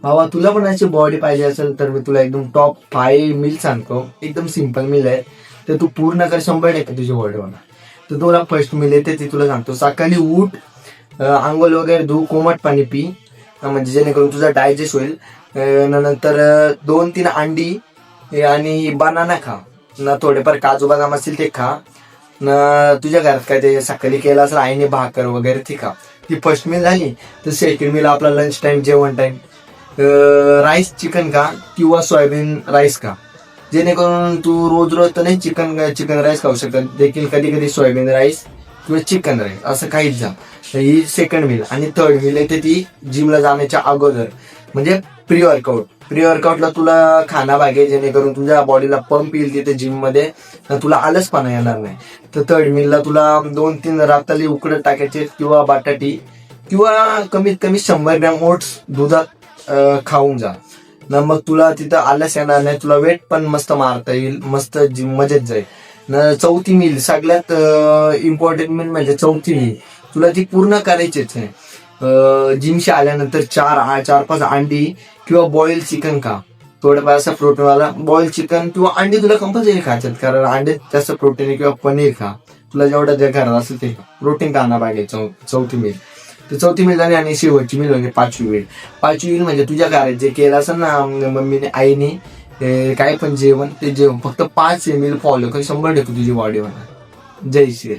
भावा तुला पण अशी बॉडी पाहिजे असेल तर मी तुला एकदम टॉप 5 मील सांगतो. एकदम सिंपल मील आहे, तर तू पूर्ण कर 100% तुझी बॉडी होणार. तर तुला फर्स्ट मील येते ती तुला सांगतो. सकाळी उठ, आंघोळ वगैरे धू, कोमट पाणी पी, म्हणजे जेणेकरून तुझा डायजेस्ट होईल. नंतर 2-3 अंडी आणि बनाना खा ना, थोडेफार काजू बदाम असतील ते खा ना. तुझ्या घरात काय ते सकाळी केलं असेल आईने भाकर वगैरे ती खा. ती फर्स्ट मील झाली. तर सेकंड मील आपला लंच टाइम, जेवण टाइम, राईस चिकन खा किंवा सोयाबीन राईस खा. जेणेकरून तू रोज रोज तर नाही चिकन राईस खाऊ शकत, देखील कधी कधी सोयाबीन राईस किंवा चिकन राईस असं काहीच जा. ही सेकंड मील. आणि थर्ड मील येते ती जिमला जाण्याच्या अगोदर, म्हणजे प्री वर्कआउट. प्री वर्कआउटला तुला खाना पाहिजे जेणेकरून तुझ्या बॉडीला पंप येईल तिथे जिम मध्ये, तुला आलसपणा येणार नाही. तर थर्ड मीलला तुला 2-3 राताली उकडत टाकायचे किंवा बटाटी किंवा कमीत कमी 100 ग्रॅम ओट्स दुधात खाऊन जा ना. मग तुला तिथं आलस येणार नाही, तुला वेट पण मस्त मारता येईल, मस्त जिम मजेत जाईल ना. चौथी मील सगळ्यात इम्पॉर्टंट मील म्हणजे चौथी मील तुला ती पूर्ण करायचीच आहे. जिमशी आल्यानंतर 4-5 अंडी किंवा बॉईल चिकन खा. थोडंफार असं प्रोटीनवाला बॉईल चिकन किंवा अंडी तुला कंपल्सरी खायच्यात, कारण अंडे जास्त प्रोटीन, किंवा पनीर खा. तुला जेवढं जे घरात असेल ते खा. प्रोटीन खाणं पाहिजे चौथी मील. तर चौथी मील झाली. आणि शेवटची मील म्हणजे 5वी मील. 5वी मील म्हणजे तुझ्या घरात जे केलं असेल ना मम्मीने, आईने, काय पण जेवण ते जेवण फक्त 5 मील फॉलो कर, 100% तुझी बॉडी होणार. जय श्री.